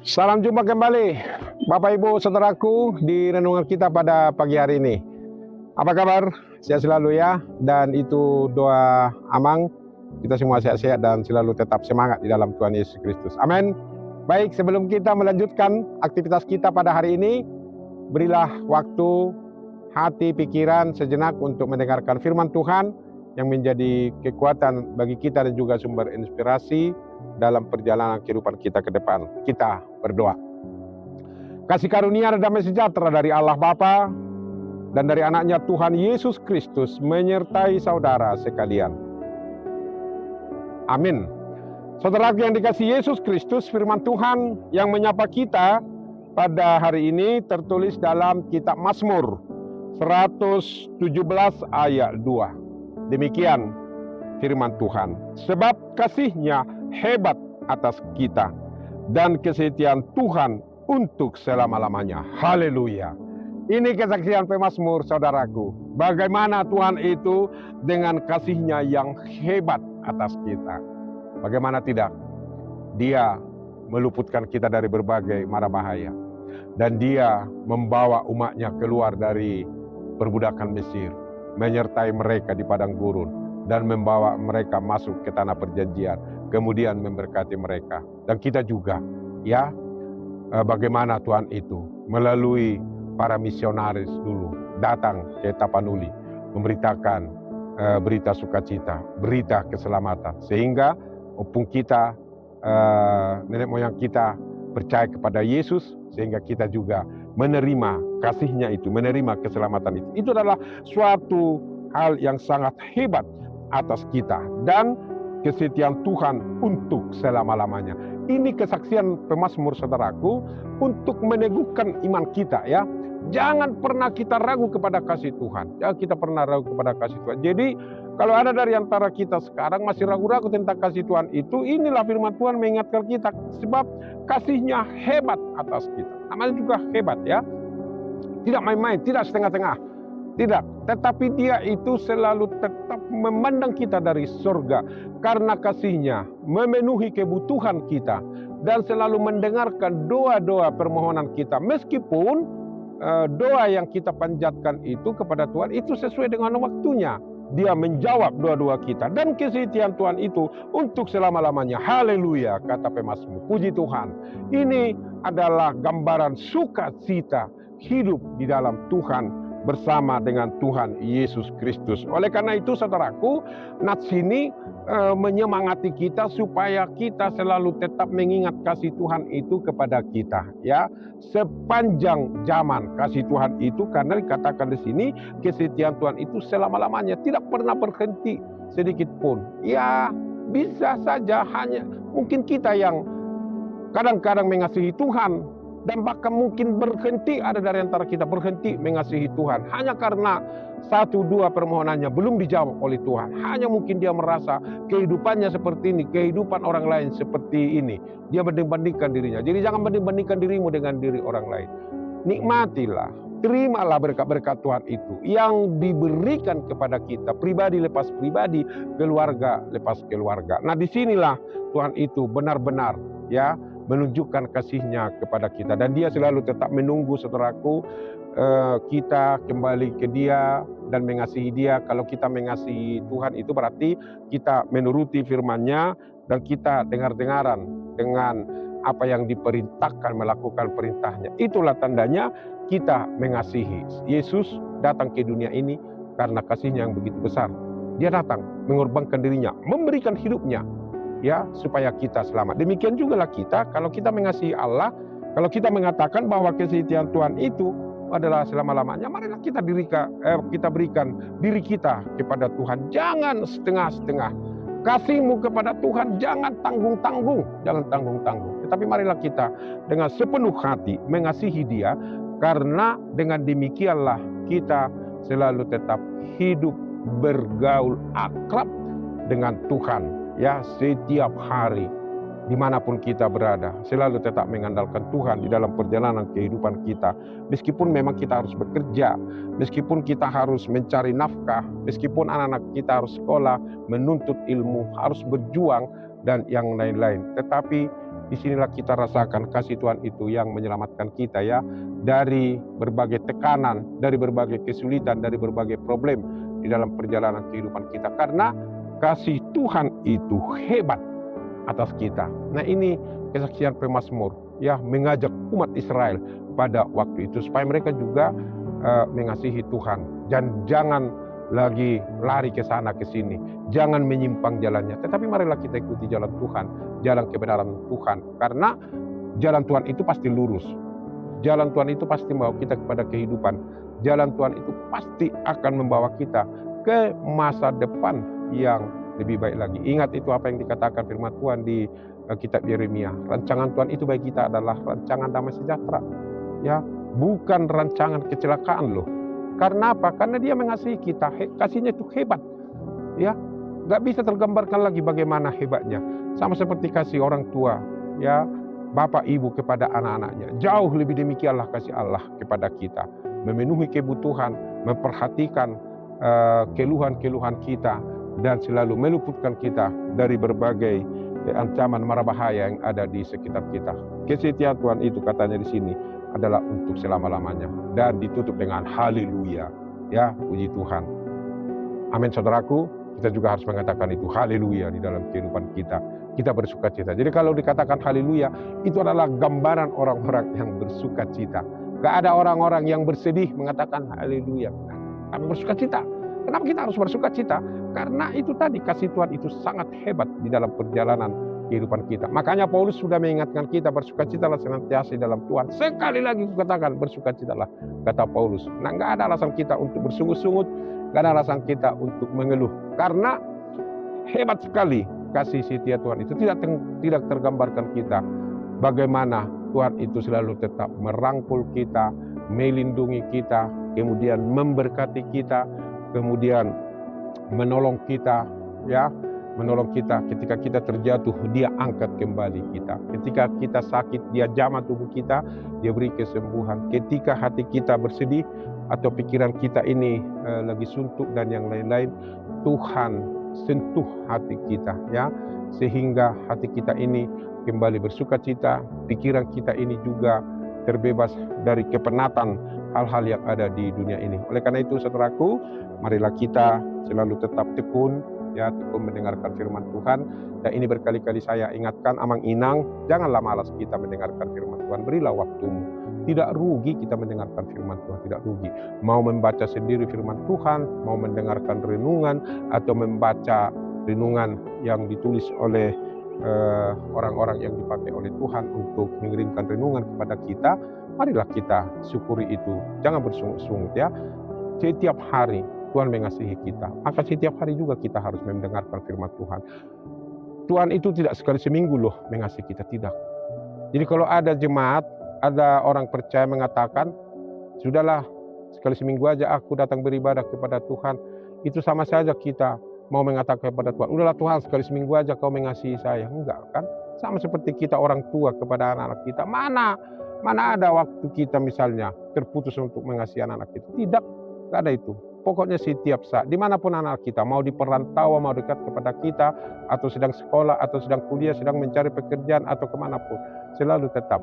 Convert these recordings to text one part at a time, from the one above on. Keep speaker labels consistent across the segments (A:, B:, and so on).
A: Salam jumpa kembali Bapak Ibu Saudaraku di renungan kita pada pagi hari ini. Apa kabar? Sehat selalu ya. Dan itu doa Amang, kita semua sehat-sehat dan selalu tetap semangat di dalam Tuhan Yesus Kristus. Amin. Baik, sebelum kita melanjutkan aktivitas kita pada hari ini, berilah waktu, hati, pikiran sejenak untuk mendengarkan firman Tuhan yang menjadi kekuatan bagi kita dan juga sumber inspirasi dalam perjalanan kehidupan kita ke depan. Kita berdoa. Kasih karunia dan damai sejahtera dari Allah Bapa dan dari anaknya Tuhan Yesus Kristus menyertai saudara sekalian. Amin. Saudara yang dikasihi Yesus Kristus, firman Tuhan yang menyapa kita pada hari ini tertulis dalam kitab Mazmur 117 ayat 2. Demikian firman Tuhan. Sebab kasih-Nya hebat atas kita dan kesetiaan Tuhan untuk selama-lamanya. Haleluya. Ini kesaksian pemazmur, saudaraku. Bagaimana Tuhan itu dengan kasih-Nya yang hebat atas kita. Bagaimana tidak? Dia meluputkan kita dari berbagai mara bahaya. Dan Dia membawa umat-Nya keluar dari perbudakan Mesir, menyertai mereka di padang gurun, dan membawa mereka masuk ke tanah perjanjian, kemudian memberkati mereka. Dan kita juga, ya, bagaimana Tuhan itu melalui para misionaris dulu datang ke Tapanuli, memberitakan berita sukacita, berita keselamatan, sehingga walaupun kita nenek moyang kita percaya kepada Yesus, sehingga kita juga menerima kasih-Nya itu, menerima keselamatan itu. Itu adalah suatu hal yang sangat hebat atas kita dan kesetiaan Tuhan untuk selama-lamanya. Ini kesaksian pemazmur, saudaraku, untuk meneguhkan iman kita, ya. Jangan pernah kita ragu kepada kasih Tuhan. Jangan kita pernah ragu kepada kasih Tuhan. Jadi kalau ada dari antara kita sekarang masih ragu-ragu tentang kasih Tuhan itu, inilah firman Tuhan mengingatkan kita, sebab kasih-Nya hebat atas kita. Namanya juga hebat, ya. Tidak main-main, tidak setengah-tengah. Tidak, tetapi Dia itu selalu tetap memandang kita dari surga karena kasih-Nya memenuhi kebutuhan kita dan selalu mendengarkan doa-doa permohonan kita. Meskipun doa yang kita panjatkan itu kepada Tuhan itu sesuai dengan waktunya. Dia menjawab doa-doa kita dan kesetiaan Tuhan itu untuk selama-lamanya. Haleluya, kata pemazmur. Puji Tuhan. Ini adalah gambaran sukacita hidup di dalam Tuhan bersama dengan Tuhan Yesus Kristus. Oleh karena itu, saudaraku, nats ini menyemangati kita supaya kita selalu tetap mengingat kasih Tuhan itu kepada kita, ya. Sepanjang zaman kasih Tuhan itu, karena dikatakan di sini kesetiaan Tuhan itu selama-lamanya, tidak pernah berhenti sedikit pun. Ya, bisa saja hanya mungkin kita yang kadang-kadang mengasihi Tuhan, dan bahkan mungkin berhenti, ada dari antara kita berhenti mengasihi Tuhan hanya karena satu dua permohonannya belum dijawab oleh Tuhan. Hanya mungkin dia merasa kehidupannya seperti ini, kehidupan orang lain seperti ini. Dia banding-bandingkan dirinya. Jadi jangan banding-bandingkan dirimu dengan diri orang lain. Nikmatilah, terimalah berkat-berkat Tuhan itu yang diberikan kepada kita, pribadi lepas pribadi, keluarga lepas keluarga. Nah, disinilah Tuhan itu benar-benar, ya, menunjukkan kasih-Nya kepada kita. Dan Dia selalu tetap menunggu, saudaraku, kita kembali ke Dia dan mengasihi Dia. Kalau kita mengasihi Tuhan itu berarti kita menuruti firman-Nya dan kita dengar-dengaran dengan apa yang diperintahkan, melakukan perintah-Nya. Itulah tandanya kita mengasihi. Yesus datang ke dunia ini karena kasih-Nya yang begitu besar. Dia datang mengorbankan dirinya, memberikan hidupnya, ya, supaya kita selamat. Demikian juga lah kita, kalau kita mengasihi Allah, kalau kita mengatakan bahwa kesetiaan Tuhan itu adalah selama-lamanya, marilah kita berikan diri kita kepada Tuhan. Jangan setengah-setengah. Kasihmu kepada Tuhan jangan tanggung-tanggung, jangan tanggung-tanggung. Tetapi marilah kita dengan sepenuh hati mengasihi Dia, karena dengan demikianlah kita selalu tetap hidup bergaul akrab dengan Tuhan. Ya, setiap hari dimanapun kita berada, selalu tetap mengandalkan Tuhan di dalam perjalanan kehidupan kita. Meskipun memang kita harus bekerja, meskipun kita harus mencari nafkah, meskipun anak-anak kita harus sekolah, menuntut ilmu, harus berjuang, dan yang lain-lain. Tetapi disinilah kita rasakan kasih Tuhan itu yang menyelamatkan kita ya, dari berbagai tekanan, dari berbagai kesulitan, dari berbagai problem di dalam perjalanan kehidupan kita. Karena kasih Tuhan itu hebat atas kita. Nah, ini kesaksian pemazmur ya, mengajak umat Israel pada waktu itu supaya mereka juga mengasihi Tuhan dan jangan lagi lari ke sana ke sini, jangan menyimpang jalannya, tetapi marilah kita ikuti jalan Tuhan, jalan kebenaran Tuhan, karena jalan Tuhan itu pasti lurus, jalan Tuhan itu pasti membawa kita kepada kehidupan, jalan Tuhan itu pasti akan membawa kita ke masa depan yang lebih baik lagi. Ingat itu apa yang dikatakan firman Tuhan di kitab Yeremia, rancangan Tuhan itu bagi kita adalah rancangan damai sejahtera ya, bukan rancangan kecelakaan loh. Karena apa? Karena dia mengasihi kita, kasihnya itu hebat ya, gak bisa tergambarkan lagi bagaimana hebatnya. Sama seperti kasih orang tua ya, bapak ibu kepada anak-anaknya, jauh lebih demikianlah kasih Allah kepada kita, memenuhi kebutuhan, memperhatikan keluhan-keluhan kita, dan selalu meluputkan kita dari berbagai ancaman mara bahaya yang ada di sekitar kita. Kesetiaan Tuhan itu katanya di sini adalah untuk selama-lamanya, dan ditutup dengan haleluya ya, puji Tuhan. Amin saudaraku, kita juga harus mengatakan itu haleluya di dalam kehidupan kita. Kita bersuka cita. Jadi kalau dikatakan haleluya, itu adalah gambaran orang-orang yang bersuka cita. Gak ada orang-orang yang bersedih mengatakan haleluya, tapi bersuka cita. Kenapa kita harus bersuka cita? Karena itu tadi, kasih Tuhan itu sangat hebat di dalam perjalanan kehidupan kita. Makanya Paulus sudah mengingatkan kita, bersukacitalah senantiasa dalam Tuhan. Sekali lagi kukatakan, bersukacitalah, kata Paulus. Nah, nggak ada alasan kita untuk bersungut-sungut, nggak ada alasan kita untuk mengeluh. Karena hebat sekali kasih setia Tuhan itu, tidak tergambarkan kita bagaimana Tuhan itu selalu tetap merangkul kita, melindungi kita, kemudian memberkati kita, kemudian menolong kita ya, menolong kita ketika kita terjatuh, dia angkat kembali kita. Ketika kita sakit, dia jamah tubuh kita, dia beri kesembuhan. Ketika hati kita bersedih atau pikiran kita ini lagi suntuk dan yang lain-lain, Tuhan sentuh hati kita ya, sehingga hati kita ini kembali bersukacita, pikiran kita ini juga terbebas dari kepenatan hal-hal yang ada di dunia ini. Oleh karena itu saudaraku, marilah kita selalu tetap tekun ya, tekun mendengarkan firman Tuhan. Dan ini berkali-kali saya ingatkan Amang Inang, janganlah malas kita mendengarkan firman Tuhan, berilah waktumu. Tidak rugi kita mendengarkan firman Tuhan, tidak rugi. Mau membaca sendiri firman Tuhan, mau mendengarkan renungan, atau membaca renungan yang ditulis oleh orang-orang yang dipakai oleh Tuhan untuk mengirimkan renungan kepada kita, marilah kita syukuri itu. Jangan bersungut-sungut ya. Setiap hari Tuhan mengasihi kita, maka setiap hari juga kita harus mendengarkan firman Tuhan. Tuhan itu tidak sekali seminggu loh mengasihi kita, tidak. Jadi kalau ada jemaat, ada orang percaya mengatakan, sudahlah sekali seminggu aja aku datang beribadah kepada Tuhan, itu sama saja kita mau mengatakan kepada Tuhan, udahlah Tuhan sekali seminggu aja kau mengasihi saya. Enggak kan? Sama seperti kita orang tua kepada anak-anak kita. Mana ada waktu kita misalnya terputus untuk mengasihi anak-anak kita. Tidak ada itu. Pokoknya setiap saat, dimanapun anak kita, mau di perantauan, mau dekat kepada kita, atau sedang sekolah, atau sedang kuliah, sedang mencari pekerjaan, atau kemanapun, selalu tetap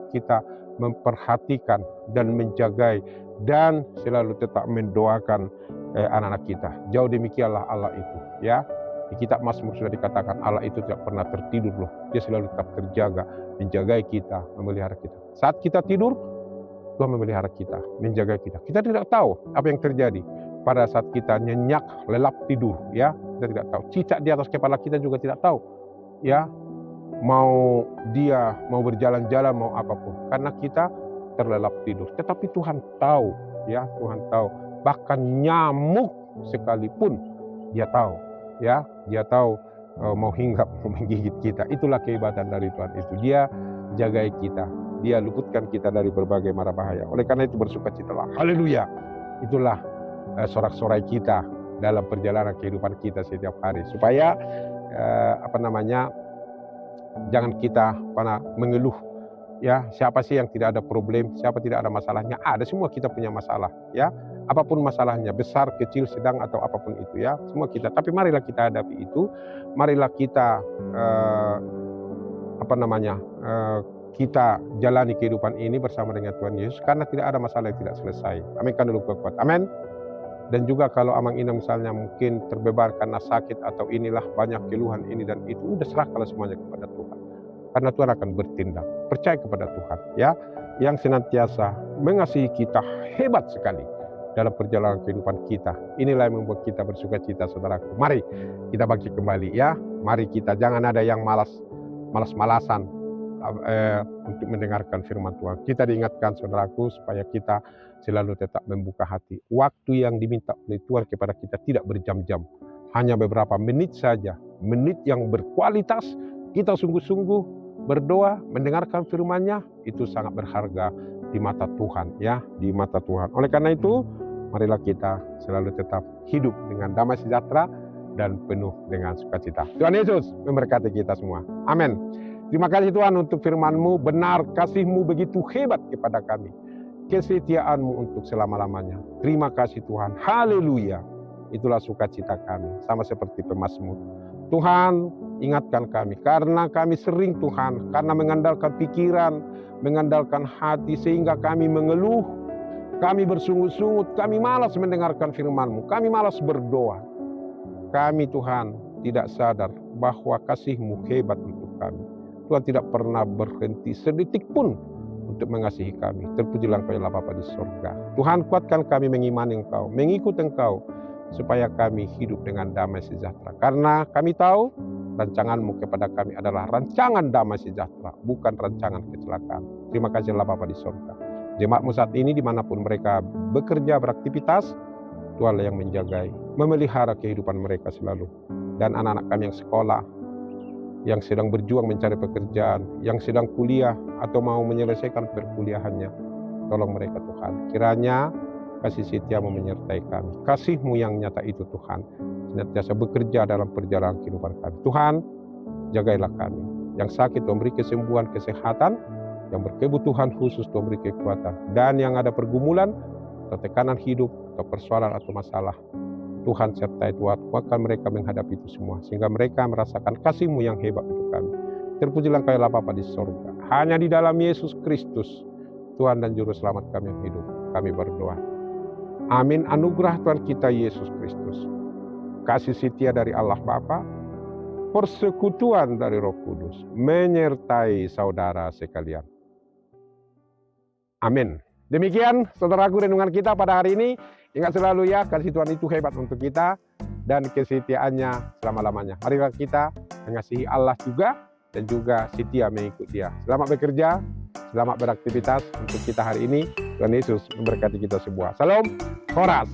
A: kita memperhatikan dan menjagai, dan selalu tetap mendoakan anak-anak kita. Jauh demikianlah Allah itu ya. Di kitab Mazmur sudah dikatakan Allah itu tidak pernah tertidur loh. Dia selalu tetap terjaga, menjagai kita, memelihara kita. Saat kita tidur, Tuhan memelihara kita, menjaga kita. Kita tidak tahu apa yang terjadi pada saat kita nyenyak, lelap tidur ya. Kita tidak tahu. Cicak di atas kepala kita juga tidak tahu ya. Mau berjalan-jalan, mau apapun, karena kita terlelap tidur. Tetapi Tuhan tahu ya, Tuhan tahu. Bahkan nyamuk sekalipun dia tahu ya, dia tahu mau hinggap, mau menggigit kita. Itulah kehebatan dari Tuhan itu. Dia jagai kita, dia luputkan kita dari berbagai mara bahaya. Oleh karena itu bersukacitalah, haleluya. Itulah sorak-sorai kita dalam perjalanan kehidupan kita setiap hari, supaya jangan kita mengeluh ya. Siapa sih yang tidak ada problem, siapa tidak ada masalahnya? Ada, semua kita punya masalah ya. Apapun masalahnya, besar, kecil, sedang, atau apapun itu ya, semua kita. Tapi marilah kita hadapi itu, marilah kita kita jalani kehidupan ini bersama dengan Tuhan Yesus, karena tidak ada masalah yang tidak selesai. Aminkan dulu kuat. Amin. Dan juga kalau Amang Ina misalnya mungkin terbeban karena sakit atau inilah banyak keluhan ini dan itu, udah serahkanlah semuanya kepada Tuhan. Karena Tuhan akan bertindak. Percaya kepada Tuhan ya, yang senantiasa mengasihi kita hebat sekali dalam perjalanan kehidupan kita. Inilah yang membuat kita bersuka cita, saudaraku. Mari kita bangkit kembali ya. Mari kita jangan ada yang malas-malasan untuk mendengarkan firman Tuhan. Kita diingatkan, saudaraku, supaya kita selalu tetap membuka hati. Waktu yang diminta oleh Tuhan kepada kita tidak berjam-jam, hanya beberapa menit saja, menit yang berkualitas. Kita sungguh-sungguh berdoa, mendengarkan firman-Nya, itu sangat berharga di mata Tuhan ya, di mata Tuhan. Oleh karena itu, marilah kita selalu tetap hidup dengan damai sejahtera dan penuh dengan sukacita. Tuhan Yesus memberkati kita semua. Amin. Terima kasih Tuhan untuk firman-Mu, benar kasih-Mu begitu hebat kepada kami. Kesetiaan-Mu untuk selama-lamanya. Terima kasih Tuhan. Haleluya. Itulah sukacita kami, sama seperti pemazmur. Tuhan, ingatkan kami, karena kami sering Tuhan, karena mengandalkan pikiran, mengandalkan hati, sehingga kami mengeluh, kami bersungut-sungut, kami malas mendengarkan firman-Mu, kami malas berdoa. Kami Tuhan tidak sadar bahwa kasih-Mu hebat untuk kami. Tuhan tidak pernah berhenti sedetik pun untuk mengasihi kami. Terpujilah Engkau ya Bapa di sorga. Tuhan, kuatkan kami mengimani Engkau, mengikut Engkau, supaya kami hidup dengan damai sejahtera. Karena kami tahu rancangan-Mu kepada kami adalah rancangan damai sejahtera, bukan rancangan kecelakaan. Terima kasih ya Bapa di sorga. Jemaat-Mu saat ini dimanapun mereka bekerja, beraktivitas, Tuhanlah yang menjagai, memelihara kehidupan mereka selalu. Dan anak-anak kami yang sekolah, yang sedang berjuang mencari pekerjaan, yang sedang kuliah atau mau menyelesaikan perkuliahannya, tolong mereka Tuhan. Kiranya kasih setia-Mu menyertai kami. Kasih-Mu yang nyata itu Tuhan, senantiasa bekerja dalam perjalanan kehidupan kami. Tuhan, jagailah kami. Yang sakit Tuhan beri kesembuhan, kesehatan. Yang berkebutuhan khusus Tuhan beri kekuatan. Dan yang ada pergumulan atau tekanan hidup atau persoalan atau masalah, Tuhan sertai Tuhan, kuatkan mereka menghadapi itu semua, sehingga mereka merasakan kasih-Mu yang hebat untuk kami. Terpujilah Engkau ya Bapa di sorga. Hanya di dalam Yesus Kristus, Tuhan dan Juru Selamat kami yang hidup, kami berdoa. Amin. Anugerah Tuhan kita Yesus Kristus, kasih setia dari Allah Bapa, persekutuan dari Roh Kudus, menyertai saudara sekalian. Amin. Demikian saudaraku renungan kita pada hari ini. Ingat selalu ya, kasih Tuhan itu hebat untuk kita dan kesetiaannya selama-lamanya. Marilah kita mengasihi Allah juga dan juga setia mengikut Dia. Selamat bekerja, selamat beraktivitas untuk kita hari ini. Tuhan Yesus memberkati kita semua. Salam, Horas.